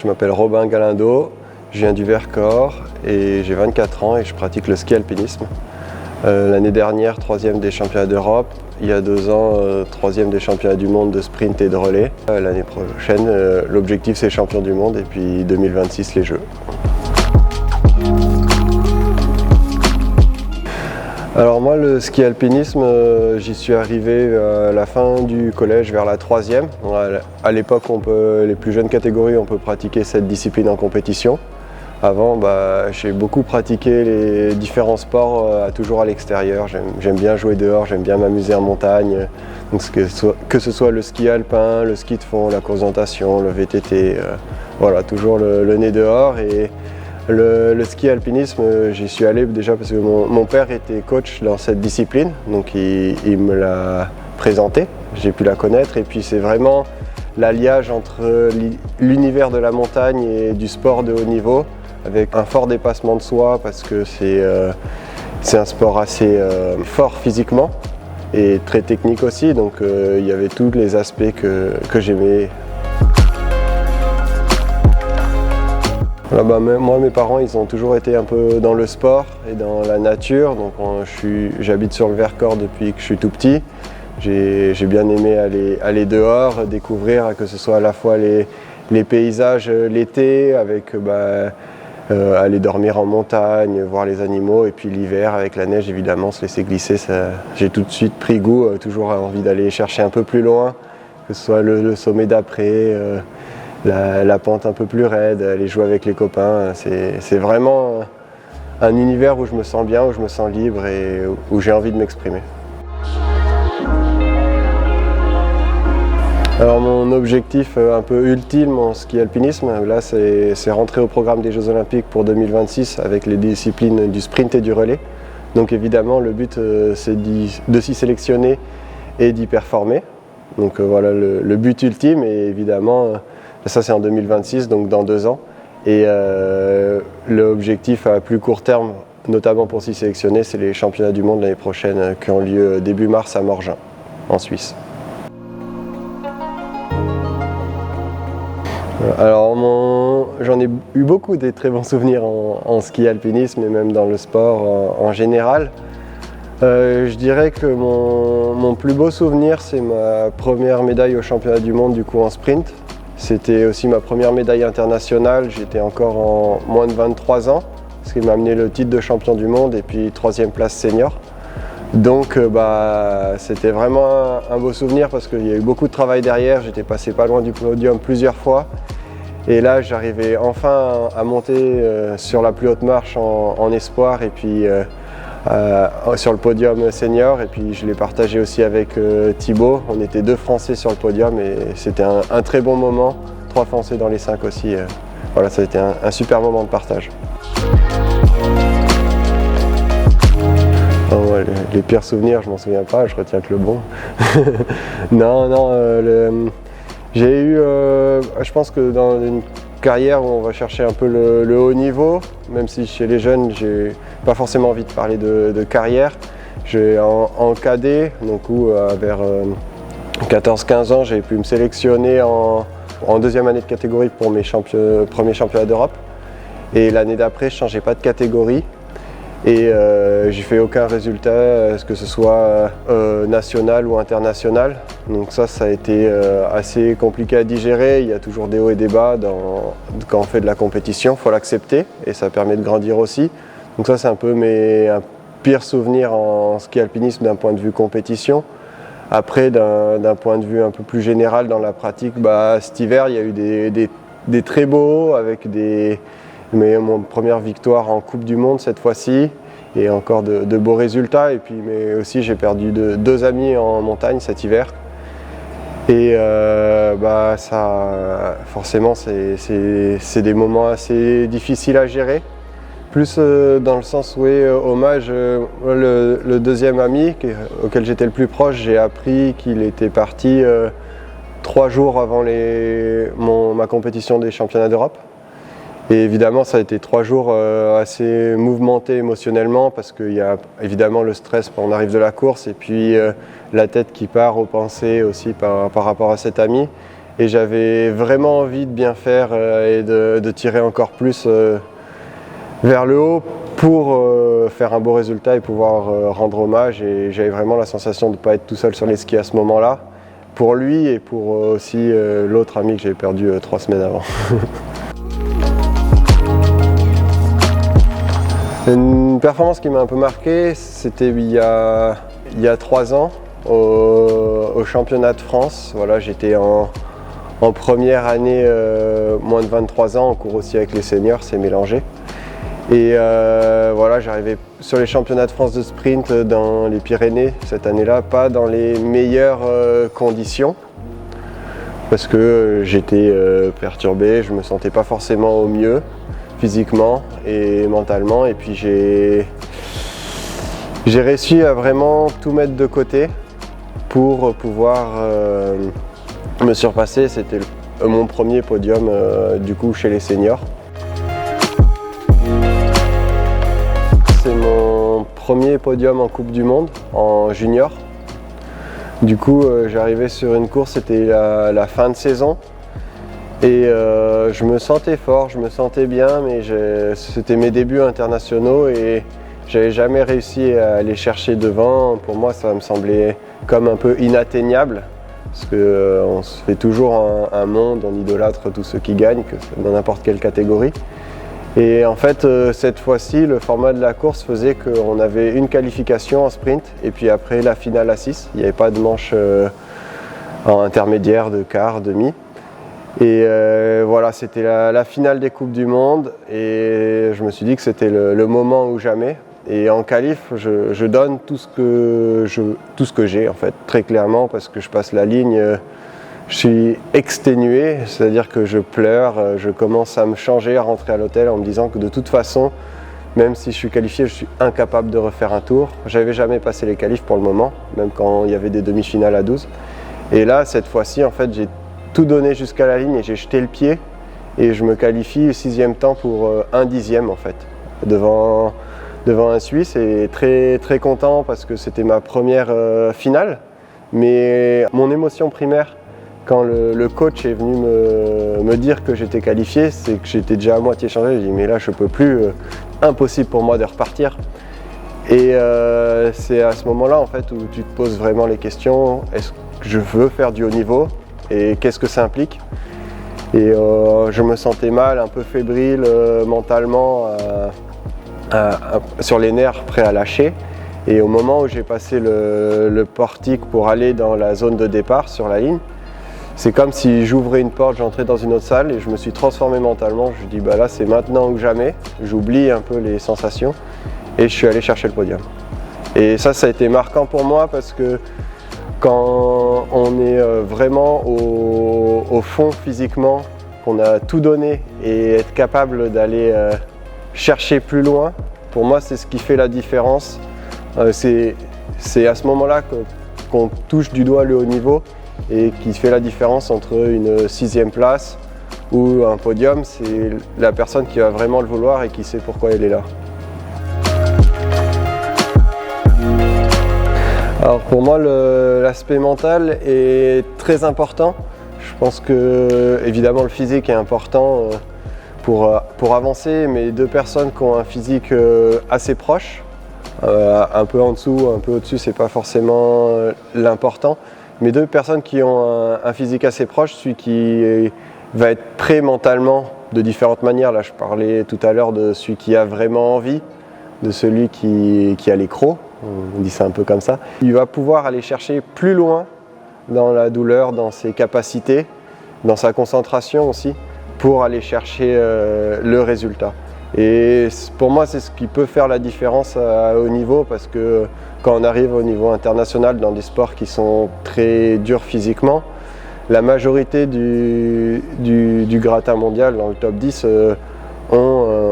Je m'appelle Robin Galindo, je viens du Vercors et j'ai 24 ans et je pratique le ski alpinisme. L'année dernière, 3e des championnats d'Europe. Il y a 2 ans, 3e des championnats du monde de sprint et de relais. L'année prochaine, l'objectif c'est champion du monde et puis 2026 les Jeux. Alors moi, le ski alpinisme, j'y suis arrivé à la fin du collège, vers la 3e. À l'époque, les plus jeunes catégories, on peut pratiquer cette discipline en compétition. Avant, j'ai beaucoup pratiqué les différents sports, toujours à l'extérieur. J'aime bien jouer dehors, j'aime bien m'amuser en montagne. Donc, que ce soit le ski alpin, le ski de fond, la course d'orientation, le VTT, voilà, toujours le nez dehors. Et le ski alpinisme, j'y suis allé déjà parce que mon père était coach dans cette discipline, donc il me l'a présenté, j'ai pu la connaître et puis c'est vraiment l'alliage entre l'univers de la montagne et du sport de haut niveau avec un fort dépassement de soi parce que c'est un sport assez fort physiquement et très technique aussi, donc il y avait tous les aspects que j'aimais. Voilà, moi, mes parents, ils ont toujours été un peu dans le sport et dans la nature. Donc, j'habite sur le Vercors depuis que je suis tout petit. J'ai bien aimé aller dehors, découvrir que ce soit à la fois les paysages l'été, avec aller dormir en montagne, voir les animaux, et puis l'hiver avec la neige évidemment, se laisser glisser. J'ai tout de suite pris goût, toujours envie d'aller chercher un peu plus loin, que ce soit le sommet d'après. La pente un peu plus raide, aller jouer avec les copains, c'est vraiment un univers où je me sens bien, où je me sens libre et où j'ai envie de m'exprimer. Alors mon objectif un peu ultime en ski alpinisme, là c'est rentrer au programme des Jeux Olympiques pour 2026 avec les disciplines du sprint et du relais. Donc évidemment le but c'est de s'y sélectionner et d'y performer. Donc voilà le but ultime et évidemment ça c'est en 2026, donc dans 2 ans. Et l'objectif à plus court terme, notamment pour s'y sélectionner, c'est les championnats du monde l'année prochaine qui ont lieu début mars à Morgin, en Suisse. Alors j'en ai eu beaucoup des très bons souvenirs en ski alpinisme et même dans le sport en général. Je dirais que mon plus beau souvenir, c'est ma première médaille au championnat du monde du coup en sprint. C'était aussi ma première médaille internationale, j'étais encore en moins de 23 ans, ce qui m'a amené le titre de champion du monde et puis 3e place senior. Donc c'était vraiment un beau souvenir parce qu'il y a eu beaucoup de travail derrière, j'étais passé pas loin du podium plusieurs fois. Et là j'arrivais enfin à monter sur la plus haute marche en espoir et puis sur le podium senior, et puis je l'ai partagé aussi avec Thibaut. On était 2 Français sur le podium et c'était un très bon moment, 3 Français dans les 5 aussi. Voilà, ça a été un super moment de partage. Oh, ouais, les pires souvenirs, je m'en souviens pas, je retiens que le bon. Non, j'ai eu, je pense que dans une carrière où on va chercher un peu le haut niveau, même si chez les jeunes, j'ai pas forcément envie de parler de carrière. En cadet, donc vers 14-15 ans, j'ai pu me sélectionner en 2e année de catégorie pour mes premiers championnats d'Europe. Et l'année d'après, je ne changeais pas de catégorie. Et j'ai fait aucun résultat, que ce soit national ou international. Donc ça a été assez compliqué à digérer. Il y a toujours des hauts et des bas quand on fait de la compétition, il faut l'accepter et ça permet de grandir aussi. Donc ça c'est un peu mes pires souvenirs en ski alpinisme d'un point de vue compétition. Après d'un point de vue un peu plus général dans la pratique, cet hiver il y a eu des très beaux avec mon première victoire en Coupe du Monde cette fois-ci et encore de beaux résultats. Mais aussi j'ai perdu 2 amis en montagne cet hiver. Et forcément c'est des moments assez difficiles à gérer. Plus dans le sens où hommage, le 2e ami auquel j'étais le plus proche, j'ai appris qu'il était parti 3 jours avant ma compétition des championnats d'Europe. Et évidemment, ça a été 3 jours assez mouvementés émotionnellement parce qu'il y a évidemment le stress quand on arrive de la course et puis la tête qui part aux pensées aussi par rapport à cet ami. et j'avais vraiment envie de bien faire et de tirer encore plus vers le haut pour faire un beau résultat et pouvoir rendre hommage. Et j'avais vraiment la sensation de ne pas être tout seul sur les skis à ce moment-là, pour lui et pour aussi l'autre ami que j'ai perdu 3 semaines avant. Une performance qui m'a un peu marqué, c'était il y a 3 ans au championnat de France. Voilà, j'étais en première année, moins de 23 ans, on court aussi avec les seniors, c'est mélangé. Et voilà, j'arrivais sur les championnats de France de sprint dans les Pyrénées cette année-là, pas dans les meilleures conditions, parce que j'étais perturbé, je me sentais pas forcément au mieux physiquement et mentalement, et puis j'ai réussi à vraiment tout mettre de côté pour pouvoir me surpasser. C'était mon premier podium du coup chez les seniors. C'est mon premier podium en Coupe du Monde en junior. Du coup, j'arrivais sur une course, c'était la fin de saison. Et je me sentais fort, je me sentais bien, mais c'était mes débuts internationaux et j'avais jamais réussi à aller chercher devant. Pour moi, ça me semblait comme un peu inatteignable, parce qu'on se fait toujours un monde, on idolâtre tous ceux qui gagnent, dans n'importe quelle catégorie. Et en fait, cette fois-ci, le format de la course faisait qu'on avait une qualification en sprint et puis après la finale à 6. Il n'y avait pas de manche en intermédiaire, de quart, demi. Et voilà, c'était la finale des Coupes du Monde et je me suis dit que c'était le moment ou jamais. Et en qualif, je donne tout ce que j'ai en fait, très clairement, parce que je passe la ligne, je suis exténué, c'est-à-dire que je pleure, je commence à me changer, à rentrer à l'hôtel en me disant que de toute façon, même si je suis qualifié, je suis incapable de refaire un tour. J'avais jamais passé les qualifs pour le moment, même quand il y avait des demi-finales à 12. Et là, cette fois-ci, en fait, j'ai tout donné jusqu'à la ligne et j'ai jeté le pied et je me qualifie 6e temps pour 1/10 en fait, devant un Suisse, et très, très content parce que c'était ma première finale. Mais mon émotion primaire, quand le coach est venu me dire que j'étais qualifié, c'est que j'étais déjà à moitié changé. J'ai dit mais là je peux plus, impossible pour moi de repartir. Et c'est à ce moment-là en fait où tu te poses vraiment les questions, est-ce que je veux faire du haut niveau et qu'est-ce que ça implique? Et je me sentais mal, un peu fébrile mentalement, sur les nerfs, prêt à lâcher. Et au moment où j'ai passé le portique pour aller dans la zone de départ sur la ligne, c'est comme si j'ouvrais une porte, j'entrais dans une autre salle et je me suis transformé mentalement. Je dis bah là c'est maintenant ou jamais, j'oublie un peu les sensations et je suis allé chercher le podium. Et ça a été marquant pour moi parce que quand on est vraiment au fond physiquement, qu'on a tout donné et être capable d'aller chercher plus loin, pour moi c'est ce qui fait la différence. C'est à ce moment-là qu'on touche du doigt le haut niveau et qui fait la différence entre une 6e place ou un podium. C'est la personne qui va vraiment le vouloir et qui sait pourquoi elle est là. Alors pour moi, l'aspect mental est très important. Je pense que évidemment le physique est important pour avancer, mais 2 personnes qui ont un physique assez proche, un peu en dessous, un peu au-dessus, c'est pas forcément l'important. Mais 2 personnes qui ont un physique assez proche, celui qui va être prêt mentalement de différentes manières. Là, je parlais tout à l'heure de celui qui a vraiment envie, de celui qui a les crocs. On dit ça un peu comme ça. Il va pouvoir aller chercher plus loin dans la douleur, dans ses capacités, dans sa concentration aussi, pour aller chercher le résultat. Et pour moi, c'est ce qui peut faire la différence à haut niveau, parce que quand on arrive au niveau international dans des sports qui sont très durs physiquement, la majorité du gratin mondial dans le top 10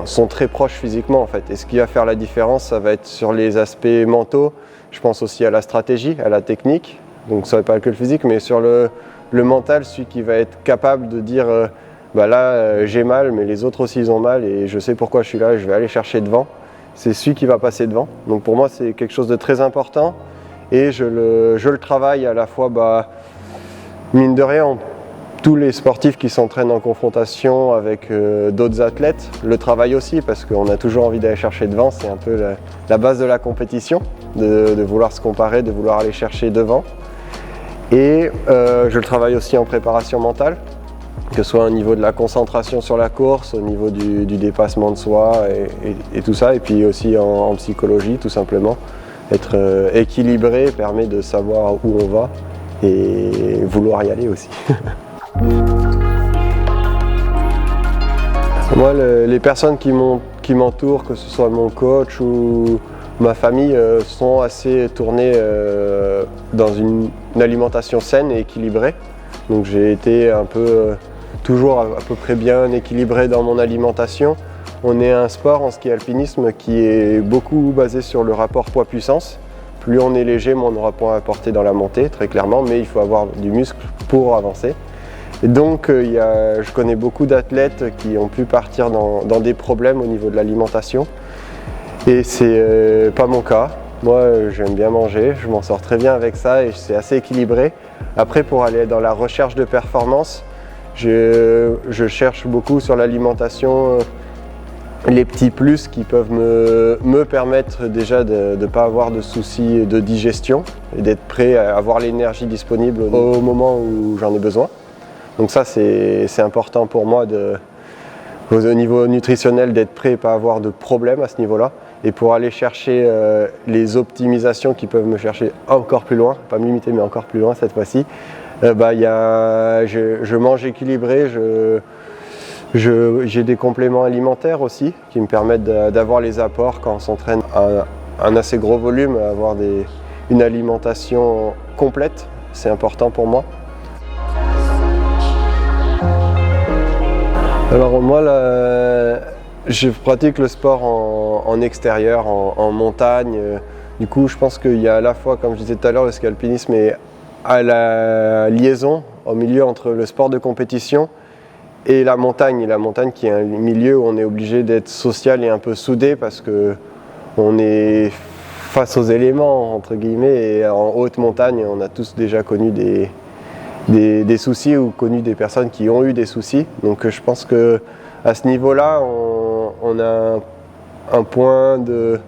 sont très proches physiquement en fait. Et ce qui va faire la différence, ça va être sur les aspects mentaux. Je pense aussi à la stratégie, à la technique. Donc ça ne va pas que le physique, mais sur le mental, celui qui va être capable de dire bah là j'ai mal, mais les autres aussi ils ont mal et je sais pourquoi je suis là, je vais aller chercher devant. C'est celui qui va passer devant. Donc pour moi c'est quelque chose de très important et je le travaille à la fois, mine de rien, tous les sportifs qui s'entraînent en confrontation avec d'autres athlètes le travaillent aussi parce qu'on a toujours envie d'aller chercher devant, c'est un peu la base de la compétition, de vouloir se comparer, de vouloir aller chercher devant. Et je le travaille aussi en préparation mentale, que ce soit au niveau de la concentration sur la course, au niveau du dépassement de soi et tout ça, et puis aussi en psychologie tout simplement. Être équilibré permet de savoir où on va et vouloir y aller aussi. Moi, les personnes qui m'entourent, que ce soit mon coach ou ma famille, sont assez tournées dans une alimentation saine et équilibrée. Donc j'ai été un peu, toujours à peu près bien équilibré dans mon alimentation. On est un sport en ski alpinisme qui est beaucoup basé sur le rapport poids-puissance. Plus on est léger, moins on aura poids à apporter dans la montée, très clairement, mais il faut avoir du muscle pour avancer. Et donc je connais beaucoup d'athlètes qui ont pu partir dans des problèmes au niveau de l'alimentation. Et c'est pas mon cas. Moi j'aime bien manger, je m'en sors très bien avec ça et c'est assez équilibré. Après pour aller dans la recherche de performance, je cherche beaucoup sur l'alimentation les petits plus qui peuvent me permettre déjà de ne pas avoir de soucis de digestion et d'être prêt à avoir l'énergie disponible au moment où j'en ai besoin. Donc ça c'est important pour moi au niveau nutritionnel d'être prêt et pas avoir de problème à ce niveau-là. Et pour aller chercher les optimisations qui peuvent me chercher encore plus loin, pas me limiter mais encore plus loin cette fois-ci, je mange équilibré, j'ai des compléments alimentaires aussi qui me permettent d'avoir les apports quand on s'entraîne à un assez gros volume, avoir une alimentation complète, c'est important pour moi. Alors moi, je pratique le sport en extérieur, en montagne. Du coup, je pense qu'il y a à la fois, comme je disais tout à l'heure, le ski alpinisme est à la liaison au milieu entre le sport de compétition et la montagne qui est un milieu où on est obligé d'être social et un peu soudé parce qu'on est face aux éléments, entre guillemets, et en haute montagne, on a tous déjà connu des soucis ou connu des personnes qui ont eu des soucis. Donc je pense qu'à ce niveau-là, on a un point de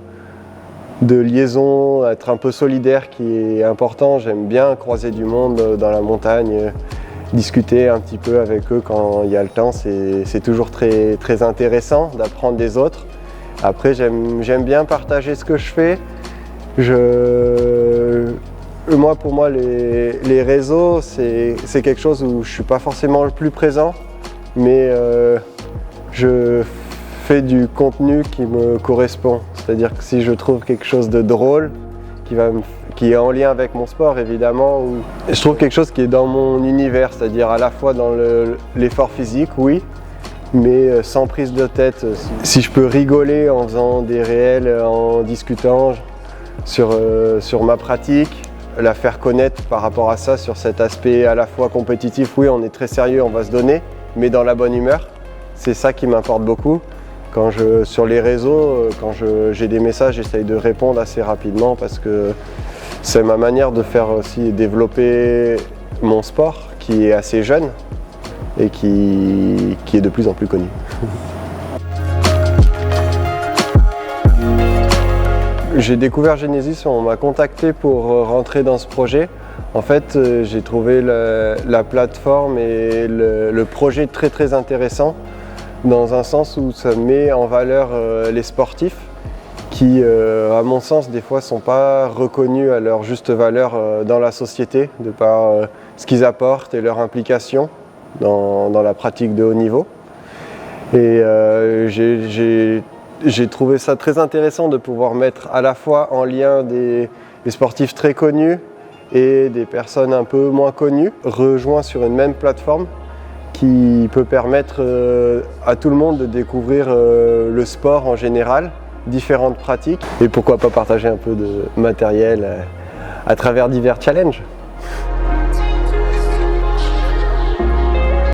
liaison, être un peu solidaire qui est important. J'aime bien croiser du monde dans la montagne, discuter un petit peu avec eux quand il y a le temps. C'est toujours très, très intéressant d'apprendre des autres. Après, j'aime bien partager ce que je fais. Moi, pour moi, les réseaux, c'est quelque chose où je ne suis pas forcément le plus présent, mais je fais du contenu qui me correspond. C'est-à-dire que si je trouve quelque chose de drôle, qui est en lien avec mon sport évidemment, ou je trouve quelque chose qui est dans mon univers, c'est-à-dire à la fois dans l'effort physique, oui, mais sans prise de tête. Si je peux rigoler en faisant des réels, en discutant sur ma pratique, la faire connaître par rapport à ça, sur cet aspect à la fois compétitif, oui, on est très sérieux, on va se donner, mais dans la bonne humeur, c'est ça qui m'importe beaucoup. Sur les réseaux, quand j'ai des messages, j'essaye de répondre assez rapidement parce que c'est ma manière de faire aussi développer mon sport qui est assez jeune et qui est de plus en plus connu. J'ai découvert Genesis, on m'a contacté pour rentrer dans ce projet. En fait, j'ai trouvé la plateforme et le projet très très intéressant dans un sens où ça met en valeur les sportifs qui, à mon sens, des fois ne sont pas reconnus à leur juste valeur dans la société, de par ce qu'ils apportent et leur implication dans la pratique de haut niveau. Et j'ai trouvé ça très intéressant de pouvoir mettre à la fois en lien des sportifs très connus et des personnes un peu moins connues, rejoints sur une même plateforme qui peut permettre à tout le monde de découvrir le sport en général, différentes pratiques, et pourquoi pas partager un peu de matériel à travers divers challenges.